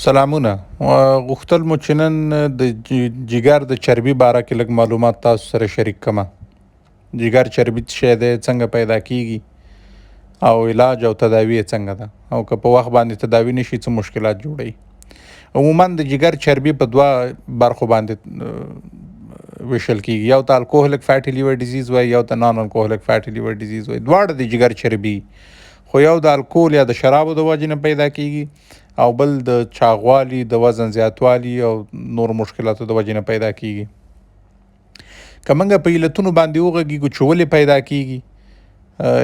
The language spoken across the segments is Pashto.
سلامونه. غوښتل مو چې نن د جګر د چربي باره کې لږ معلومات تاسو سره شریک کړم. جګر چربي څه شی دی، څنګه پیدا کیږي او علاج او تداوی یې څنګه ده، او که په وخت باندې تداوی نشي څه مشکلات جوړوي. عموما د جګر چربي په دوه برخو باندې ویشل کیږي، یو ته الکوهولیک فیټي لیور ډیزیز وایي، یو ته نان الکوهولیک فیټي لیور ډیزیز وایي. دواړه د جګر چربي، خو یو د الکول یا د شرابو د وجې نه پیدا کیږي او بل د چاغوالي، د وزن زیاتوالي او نور مشکلاتو د وجې نه پیدا کیږي. که موږ په علتونو باندې وغږیږو چې ولې پیدا کیږي،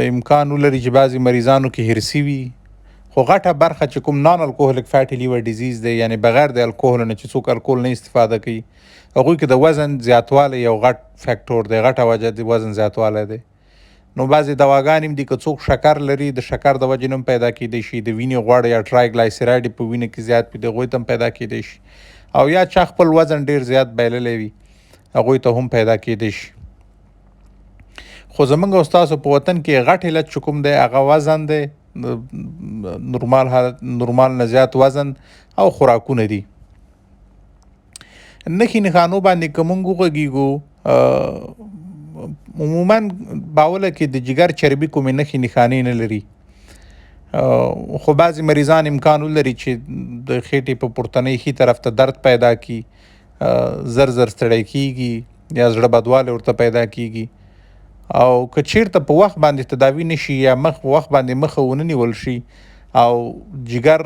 امکان ولري چې بعضې مریضانو کې هرسي وي، خو غټه برخه چې کوم نان الکوهولیک فیټي لیور ډیزیز دی، یعنی بغیر د الکوهول نه چې څوک الکول نه استفاده کوي، هغوی کې د وزن زیاتوالی یو غټ فیکټور دی، غټه وجه د وزن زیاتوالی دی. نو بعضې دواګانې هم دي، که څوک شکر لري د شکر د وجې نه هم پیدا کیدی شي، د وینې غوړ یا ټرایګلایسیراید په وینه کې زیات وي د هغوی ته هم پیدا کیدی شي، او یا چا خپل وزن ډیر زیات بایللی وي هغوی ته هم پیدا کیدی شي. خو زموږ او ستاسو په وطن کې غټ علت چې کوم دی هغه وزن دی، نورمال نه زیات وزن او خوراکونه دي. نښې نښانو باندې که موږ وغږیږو، عموما باوله کې د جګر چربي کومې نښې نښانې نه لري، خو بعضې مریضان امکان ولري چې د خېټې په پورتنۍ ښي طرف ته درد پیدا کړي، زر ستړی کیږي یا زړه بدوالی ورته پیدا کیږي، او که چیرته په وخت باندې تداوی نشي یا په وخت باندې مخه ونه نیول شي او جګر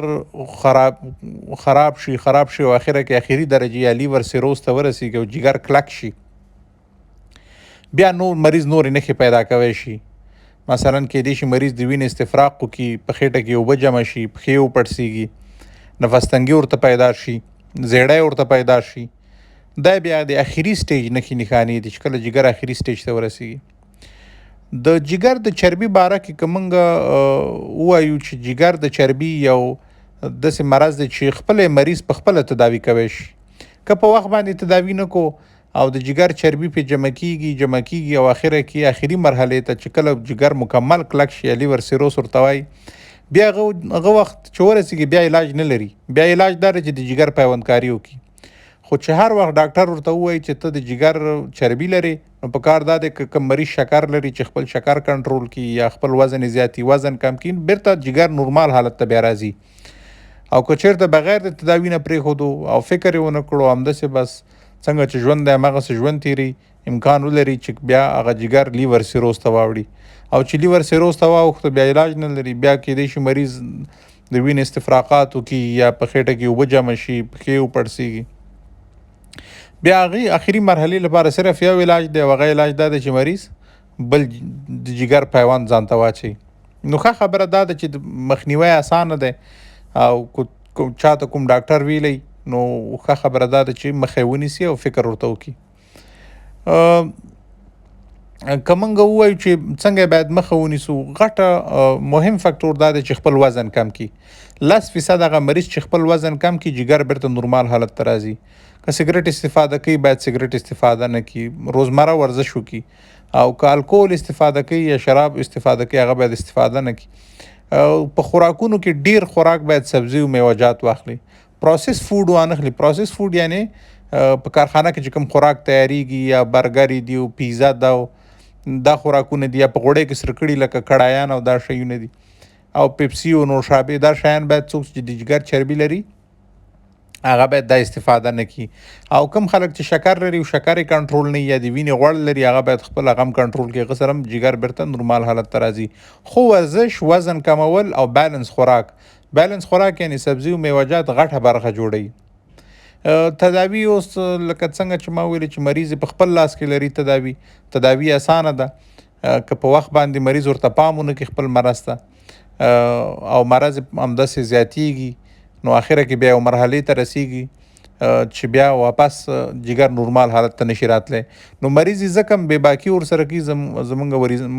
خراب شي او اخره کې اخري درجه یا لیور سیروز ته ورسیږي او جګر کلک شي، بیا نور مریض نورې نښې پیدا کولی شي. مثلا کیدای شي مریض د وینې استفراق وکړي، په خېټه کې اوبه جمع شي، پښې وپړسیږي، نفس تنګي ورته پیدا شي، زیړی ورته پیدا شي. دا بیا د اخري سټیج نښې نښانې دي چې کله جګر اخري سټیج ته ورسیږي. د جګر د چربي باره کې که موږ ووایو چې جګر د چربي یو داسې مرض دی چې خپل مریض په خپله تداوي کوی شي. که په وخت باندې تداوي نه کو او د جګر چربي پې جمع کیږي او اخره کې اخري مرحلې ته چې کله جګر مکمل کلک شي یا لیور سیروس ورته وایي، بیا هغه وخت چې ورسیږي بیا علاج نه لري. بیا علاج دا دی چې د جګر پیوندکاري وکړي. خو چې هر وخت ډاکټر ورته ووایي چې ته د جګر چربي لري، نو په کار دا دی که کوم مریض شکر لري چې خپل شکر کنټرول کړي یا خپل وزن زیاتي، وزن کم کړي، بیرته جګر نورمال حالت ته بیا راځي. او که چیرته بغیر د تداوي نه پرېښودو او فکر یې ونه کړو، همداسې بس څنګه چې ژوند دی هماغسې ژوند تیری، امکان ولري چې بیا هغه جګر لیور سیروز ته واوړي، او چې لیور سیروز ته واوښته بیا علاج نه لري. بیا کیدای شي مریض د وینې استفراقات وکړي یا په خېټه کې اوبه جمع شي، پښې وپړسیږي. بیا هغې اخري مرحلې لپاره صرف یو علاج دی، او هغه علاج دا دی چې مریض بل د جګر پیوند ځان ته واچوي. نو ښه خبره دا ده چې مخنیوی اسانه دی، او چاته کوم ډاکټر ویلی نو ښه خبره دا ده چې مخه یې ونیسي او فکر ورته وکړي. که موږ ووایو چې څنګه باید مخه ونیسو، غټه مهم فکټور دا دی چې خپل وزن کم کړي. 10% هغه مریض چې خپل وزن کم کړي جګر بیرته نورمال حالت ته راځي. که سګرټ استفاده کوي باید سګرټ استفاده نه کړي، روزمره ورزش وکړي، او که الکول استفاده کوي یا شراب استفاده کوي هغه باید استفاده نه کړي. په خوراکونو کې ډیر خوراک باید سبزي او میوه‌جات واخلي، پروسس فود وانخلي. پروسس فود یعنی په کارخانه کې چې کوم خوراک تیاریږي یا برګر دی او پیزا دا خوراکونه دي، یا په غوړۍ کې سره کړي لکه کړایان او دا شیونه دي، او پیپسي او نوشابې، دا شیان باید څوک چې د جګر چربي لري هغه باید دا استفاده نه کړي. او کوم خلک چې شکر لري او شکر یې کنټرول نه یا د وینې غوړ لري هغه باید خپل هغه هم کنټرول کړي، هغه سره هم جګر بیرته نورمال حالت ته راځي. خو ورزش، وزن کمول او بیلنس خوراک یعنی سبزي او میوه‌جات غټه برخه جوړوي. تداوی اوس لکه څنګه چې ما ویلي چې مریض په خپل لاس کې لري. تداوی اسانه ده، که په وخت باندې مریض ورته پام ونه کړي خپل مرض ته، او مرض همداسې زیاتیږي، نو اخره کې بیا یو مرحلې ته رسیږي چې بیا واپس جګر نورمال حالت ته نشي راتلی. نو مریض یې ځکه هم بې باکي ورسره کوي زموږ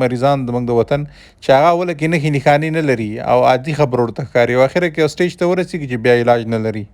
مریضان زموږ د وطن چې هغه اوله کې نښې نښانې نه لري او عادي خبره ورته ښکاري، او اخره کې یو سټیج ته ورسیږي چې بیا علاج نه لري.